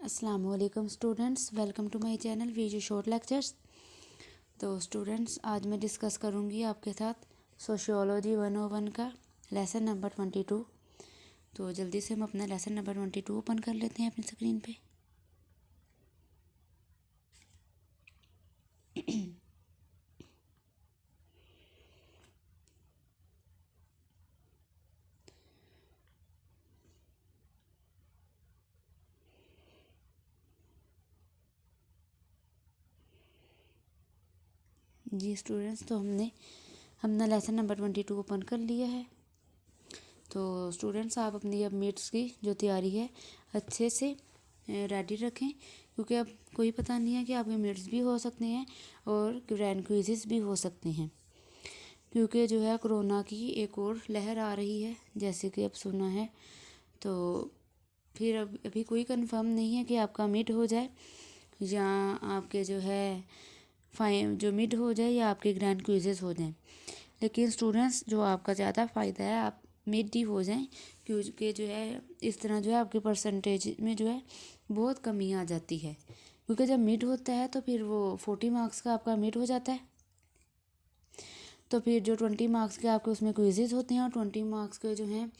अस्सलाम वालेकुम students, welcome to my channel video short lectures. तो स्टूडेंट्स, आज मैं डिस्कस करूंगी आपके साथ सोशियोलॉजी 101 का लेसन नंबर 22। तो जल्दी से हम अपना लेसन नंबर 22 ओपन कर लेते हैं अपनी स्क्रीन पे। जी स्टूडेंट्स, तो हमने अपना लेसन नंबर 22 ओपन कर लिया है। तो स्टूडेंट्स, आप अपनी अब मिड्स की जो तैयारी है अच्छे से रेडी रखें, क्योंकि अब कोई पता नहीं है कि आपके मिड्स भी हो सकते हैं और ग्रैंड क्विज़ेस भी हो सकते हैं, क्योंकि जो है कोरोना की एक और लहर आ रही है जैसे कि अब सुना है। तो फिर अब अभी कोई कंफर्म नहीं है कि आपका मिड हो जाए या आपके जो है जो मिड हो जाए या आपके ग्रैंड क्विज़ेस हो जाएं। लेकिन स्टूडेंट्स, जो आपका ज़्यादा फ़ायदा है आप मिड ही हो जाएं, क्योंकि जो है इस तरह जो है आपके परसेंटेज में जो है बहुत कमी आ जाती है। क्योंकि जब मिड होता है तो फिर वो 40 मार्क्स का आपका मिड हो जाता है। तो फिर जो 20 मार्क्स के आपके उसमें क्विज़ेस होते हैं और 20 मार्क्स के जो हैं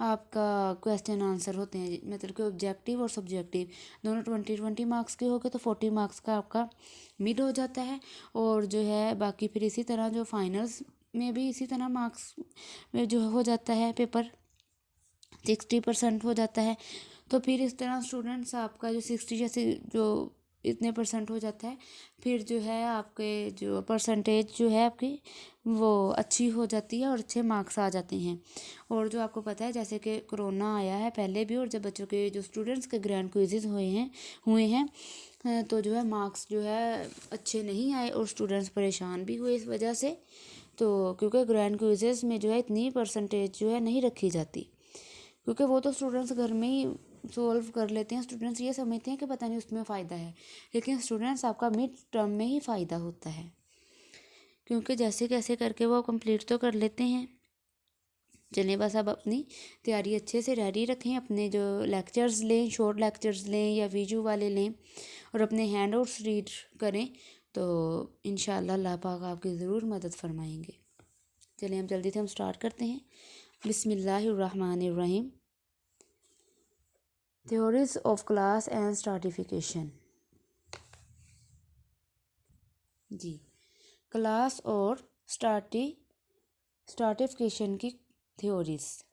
आपका क्वेश्चन आंसर होते हैं, मतलब कि ऑब्जेक्टिव और सब्जेक्टिव दोनों 20 मार्क्स के हो गए, तो 40 मार्क्स का आपका मिड हो जाता है। और जो है बाकी फिर इसी तरह जो फाइनल्स में भी इसी तरह मार्क्स में जो हो जाता है, पेपर 60% हो जाता है। तो फिर इस तरह स्टूडेंट्स आपका जो 60 जैसे जो इतने परसेंट हो जाता है, फिर जो है आपके जो परसेंटेज जो है आपकी वो अच्छी हो जाती है और अच्छे मार्क्स आ जाते हैं। और जो आपको पता है जैसे कि कोरोना आया है पहले भी, और जब बच्चों के जो स्टूडेंट्स के ग्रैंड क्विज़ेस हुए हैं तो जो है मार्क्स जो है अच्छे नहीं आए और स्टूडेंट्स परेशान भी हुए इस वजह से। तो क्योंकि ग्रैंड क्विज़ेस में जो है इतनी परसेंटेज जो है नहीं रखी जाती, क्योंकि वो तो स्टूडेंट्स घर में ही सॉल्व कर लेते हैं। स्टूडेंट्स ये समझते हैं कि पता नहीं उसमें फ़ायदा है, लेकिन स्टूडेंट्स आपका मिड टर्म में ही फ़ायदा होता है, क्योंकि जैसे कैसे करके वो कंप्लीट तो कर लेते हैं। चलिए, बस अब अपनी तैयारी अच्छे से रेडी रखें, अपने जो लेक्चर्स लें, शॉर्ट लेक्चर्स लें या वीडियो वाले लें, और अपने हैंड आउट्स रीड करें, तो इंशाअल्लाह अल्लाह पाक आपकी ज़रूर मदद फरमाएंगे। चलिए हम जल्दी से हम स्टार्ट करते हैं। बिस्मिल्लाहिर्रहमानिर्रहीम। Theories of class and stratification. जी, क्लास और स्ट्रैटिफिकेशन की थ्योरीज।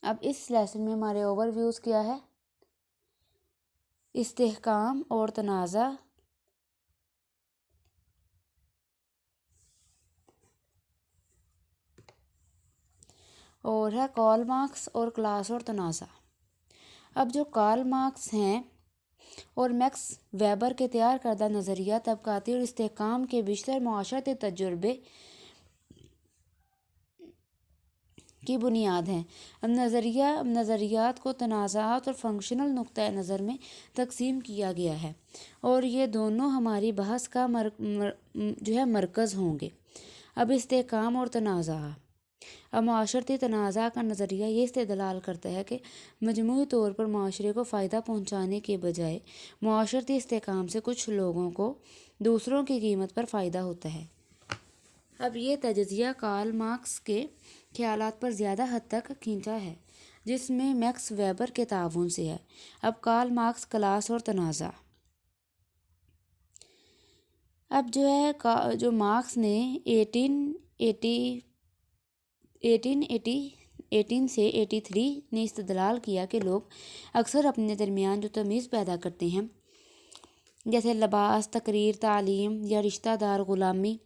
अब इस लेसन में हमारे ओवरव्यूज़ क्या है? इस्तेहकाम और तनाज़ा, और है कार्ल मार्क्स और क्लास और तनाज़ा। अब जो कार्ल मार्क्स हैं और मैक्स वेबर के तैयार करदा नज़रिया तबकाती और इस्तेहकाम के बेशतर मुआशरती तजुर्बे की बुनियाद हैं। अब नज़रियात को तनाज़ात और फंक्शनल नुक्ता नज़र में तकसीम किया गया है, और ये दोनों हमारी बहस का जो है मरकज़ होंगे। अब इस्तेहकाम और तनाज़ा। अब माशरती तनाज़ा का नज़रिया ये इस्तेदलाल करता है कि मजमूई तौर पर माशरे को फ़ायदा पहुँचाने के बजाय माशरती इस्तेहकाम से कुछ लोगों को दूसरों की कीमत पर फ़ायदा होता है। अब ये तजज़िया कार्ल मार्क्स के ख्यालात पर ज़्यादा हद तक खींचा है, जिसमें मैक्स वेबर के ताउन से है। अब कार्ल मार्क्स, क्लास और तनाज़ा। अब जो है जो मार्क्स ने 18 से 83 ने इस्तदलाल किया कि लोग अक्सर अपने दरमियान जो तमीज़ पैदा करते हैं, जैसे लिबास, तकरीर, तालीम या रिश्तेदार, ग़ुलामी,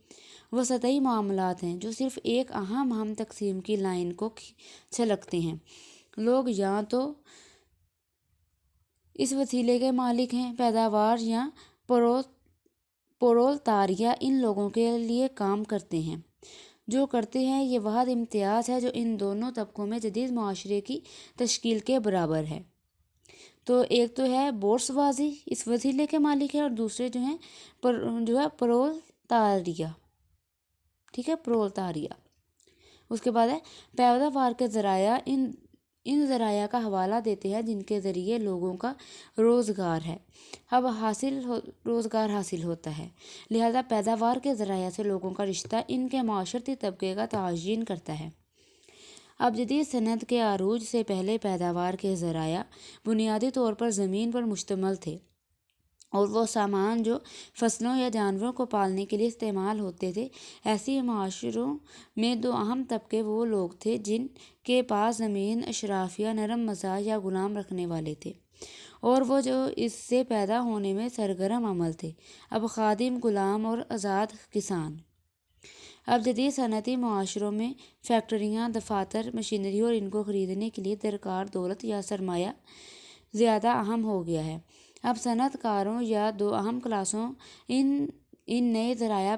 वह सतही मामलात हैं जो सिर्फ़ एक अहम तकसीम की लाइन को छलकते हैं। लोग या तो इस वसीले के मालिक हैं, पैदावार या प्रोलेतारिया इन लोगों के लिए काम करते हैं। जो करते हैं ये वह इम्तियाज़ है जो इन दोनों तबकों में जदीद माशरे की तश्कील के बराबर है। तो एक तो है बोर्सवाजी, इस वसीले के मालिक है, और दूसरे जो हैं प्रोलेतारिया। ठीक है, प्रोलेतारिया। उसके बाद है पैदावार के ज़राया, इन ان ذرائع کا حوالہ دیتے ہیں جن کے ذریعے لوگوں کا روزگار حاصل ہوتا ہے، لہذا پیداوار کے ذرائع سے لوگوں کا رشتہ ان کے معاشرتی طبقے کا تعین کرتا ہے۔ اب جدید صنعت کے عروج سے پہلے پیداوار کے ذرائع بنیادی طور پر زمین پر مشتمل تھے، اور وہ سامان جو فصلوں یا جانوروں کو پالنے کے لیے استعمال ہوتے تھے۔ ایسی معاشروں میں دو اہم طبقے وہ لوگ تھے جن کے پاس زمین، اشراف یا نرم مزاج یا غلام رکھنے والے تھے، اور وہ جو اس سے پیدا ہونے میں سرگرم عمل تھے۔ اب خادم، غلام اور آزاد کسان۔ اب جدید صنعتی معاشروں میں فیکٹریاں، دفاتر، مشینری اور ان کو خریدنے کے لیے درکار دولت یا سرمایہ زیادہ اہم ہو گیا ہے۔ اب صنعت کاروں یا دو اہم کلاسوں ان نئے ذرائع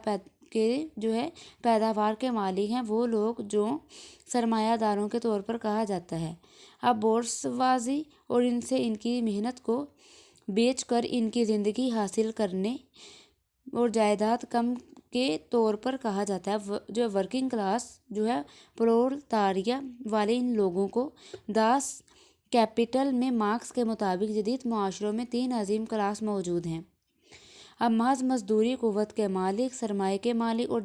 کے پیداوار کے مالک ہیں، وہ لوگ جو سرمایہ داروں کے طور پر کہا جاتا ہے۔ اب بورسوازی اور ان سے ان کی محنت کو بیچ کر ان کی زندگی حاصل کرنے اور جائیداد کم کے طور پر کہا جاتا ہے۔ جو ورکنگ کلاس پرولتاریہ والے ان لوگوں کو داس کیپٹل میں مارکس کے مطابق جدید معاشروں میں تین عظیم کلاس موجود ہیں۔ اب محض مزدوری قوت کے مالک، سرمایہ کے مالک اور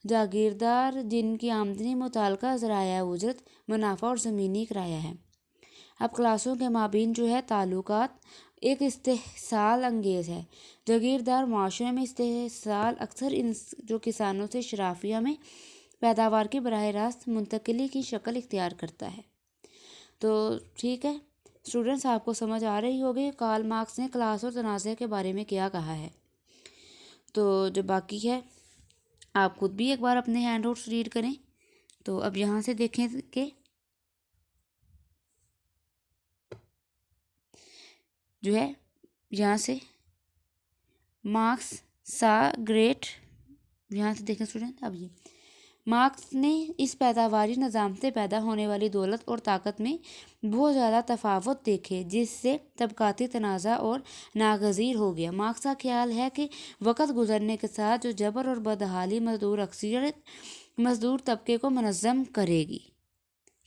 جاگیردار جن کی آمدنی متعلقہ ذرائع اجرت، منافع اور زمینی کرایہ ہے۔ اب کلاسوں کے مابین تعلقات ایک استحصال انگیز ہے۔ جاگیردار معاشرے میں استحصال اکثر ان کسانوں سے اشرافیہ میں پیداوار کی براہ راست منتقلی کی شکل اختیار کرتا ہے۔ تو ٹھیک ہے اسٹوڈنٹس، آپ کو سمجھ آ رہی ہوگی کارل مارکس نے کلاس اور تنازع کے بارے میں کیا کہا ہے۔ تو جو باقی ہے آپ خود بھی ایک بار اپنے ہینڈ آؤٹس ریڈ کریں۔ تو اب یہاں سے دیکھیں کہ یہاں سے مارکس گریٹ، یہاں سے دیکھیں اسٹوڈنٹ، اب یہ مارکس نے اس پیداواری نظام سے پیدا ہونے والی دولت اور طاقت میں بہت زیادہ تفاوت دیکھے، جس سے طبقاتی تنازع اور ناگزیر ہو گیا۔ مارکس کا خیال ہے کہ وقت گزرنے کے ساتھ جو جبر اور بدحالی مزدور طبقے کو منظم کرے گی۔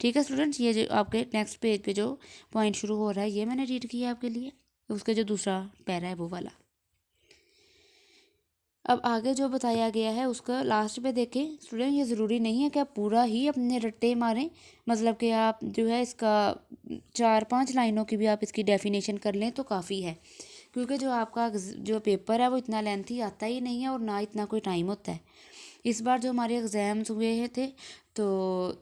ٹھیک ہے اسٹوڈنٹس، یہ جو آپ کے نیکسٹ پیج پہ جو پوائنٹ شروع ہو رہا ہے یہ میں نے ریڈ کیا آپ کے لیے، اس کے جو دوسرا پیرا ہے وہ والا۔ اب آگے جو بتایا گیا ہے اس کا لاسٹ پہ دیکھیں اسٹوڈنٹ، یہ ضروری نہیں ہے کہ آپ پورا ہی اپنے رٹے ماریں، مطلب کہ آپ اس کا 4-5 لائنوں کی بھی آپ اس کی ڈیفینیشن کر لیں تو کافی ہے، کیونکہ جو آپ کا جو پیپر ہے وہ اتنا لینتھی آتا ہی نہیں ہے اور نہ اتنا کوئی ٹائم ہوتا ہے۔ اس بار جو ہمارے ایگزامس ہوئے تھے تو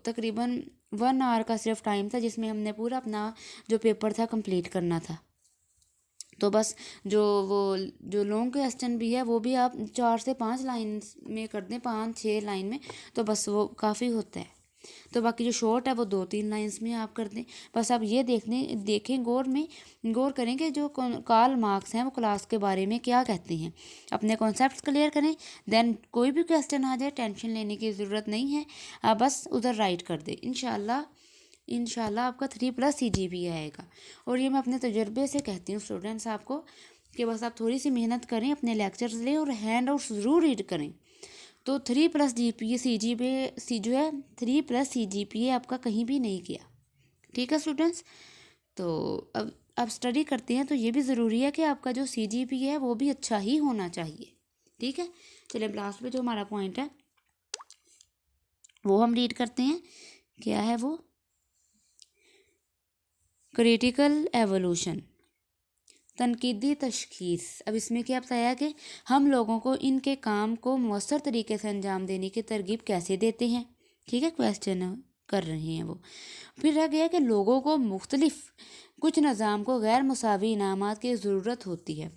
تقریباً 1 آور کا صرف ٹائم تھا، جس میں ہم نے پورا اپنا جو پیپر تھا کمپلیٹ کرنا تھا۔ تو بس جو لانگ کویسچن بھی ہے وہ بھی آپ 4 سے 5 لائن میں کر دیں، 5-6 لائن میں، تو بس وہ کافی ہوتا ہے۔ تو باقی جو شارٹ ہے وہ 2-3 لائنس میں آپ کر دیں۔ بس آپ یہ دیکھیں غور کریں کہ جو کارل مارکس ہیں وہ کلاس کے بارے میں کیا کہتے ہیں، اپنے کانسیپٹس کلیئر کریں، دین کوئی بھی کویسچن آ جائے ٹینشن لینے کی ضرورت نہیں ہے، آپ بس ادھر رائٹ کر دیں۔ انشاءاللہ آپ کا 3+ CGPA آئے گا۔ اور یہ میں اپنے تجربے سے کہتی ہوں اسٹوڈنٹس آپ کو کہ بس آپ تھوڑی سی محنت کریں، اپنے لیکچرز لیں اور ہینڈ آؤٹ ضرور ریڈ کریں، تو 3+ CGPA آپ کا کہیں بھی نہیں گیا۔ ٹھیک ہے اسٹوڈنٹس، تو اب اسٹڈی کرتے ہیں تو یہ بھی ضروری ہے کہ آپ کا جو CGPA ہے وہ بھی اچھا ہی ہونا چاہیے۔ ٹھیک ہے، چلے لاسٹ پہ جو ہمارا پوائنٹ ہے وہ ہم ریڈ کرتے ہیں، کیا ہے وہ؟ کریٹیکل ایوولوشن، تنقیدی تشخیص۔ اب اس میں کیا بتایا کہ ہم لوگوں کو ان کے کام کو مؤثر طریقے سے انجام دینے کی ترغیب کیسے دیتے ہیں۔ ٹھیک ہے، کویسچن کر رہے ہیں وہ۔ پھر رہ گیا کہ لوگوں کو مختلف کچھ نظام کو غیر مساوی انعامات کی ضرورت ہوتی ہے،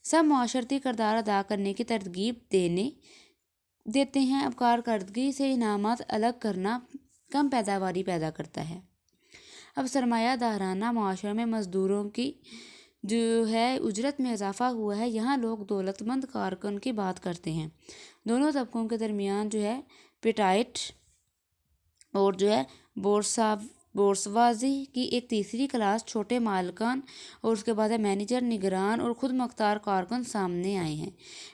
سب معاشرتی کردار ادا کرنے کی ترغیب دیتے ہیں۔ اب کارکردگی سے انعامات الگ کرنا کم پیداواری پیدا کرتا ہے۔ اب سرمایہ دارانہ معاشرے میں مزدوروں کی اجرت میں اضافہ ہوا ہے۔ یہاں لوگ دولت مند کارکن کی بات کرتے ہیں۔ دونوں طبقوں کے درمیان پیٹائٹ اور بورسوازی کی ایک تیسری کلاس، چھوٹے مالکان، اور اس کے بعد مینیجر، نگران اور خود مختار کارکن سامنے آئے ہیں۔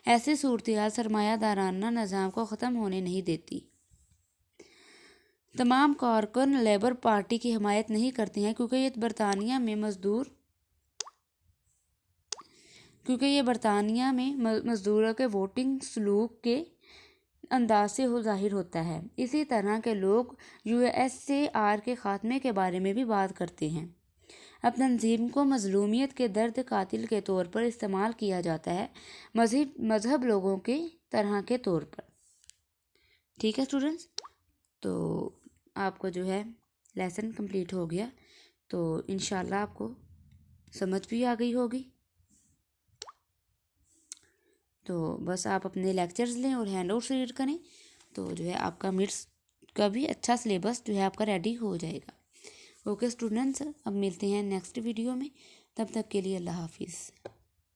ایسی صورتحال سرمایہ دارانہ نظام کو ختم ہونے نہیں دیتی۔ तमाम कारकुन लेबर पार्टी की हमायत नहीं करते हैं क्योंकि ये बरतानिया में मज़दूरों के वोटिंग सलूक के अंदाज से ज़ाहिर होता है। इसी तरह के लोग USSR के ख़ात्मे के बारे में भी बात करते हैं। अब तंजीम को मज़लूमियत के दर्द कातिल के तौर पर इस्तेमाल किया जाता है, मज़हब लोगों के तरह के तौर पर। ठीक है स्टूडेंट्स, तो आपको जो है लेसन कंप्लीट हो गया, तो इंशाल्लाह आपको समझ भी आ गई होगी। तो बस आप अपने लेक्चर्स लें और हैंडआउट्स रीड करें, तो जो है आपका मिड्स का भी अच्छा सिलेबस जो है आपका रेडी हो जाएगा। ओके स्टूडेंट्स, अब मिलते हैं नेक्स्ट वीडियो में, तब तक के लिए अल्लाह हाफिज़।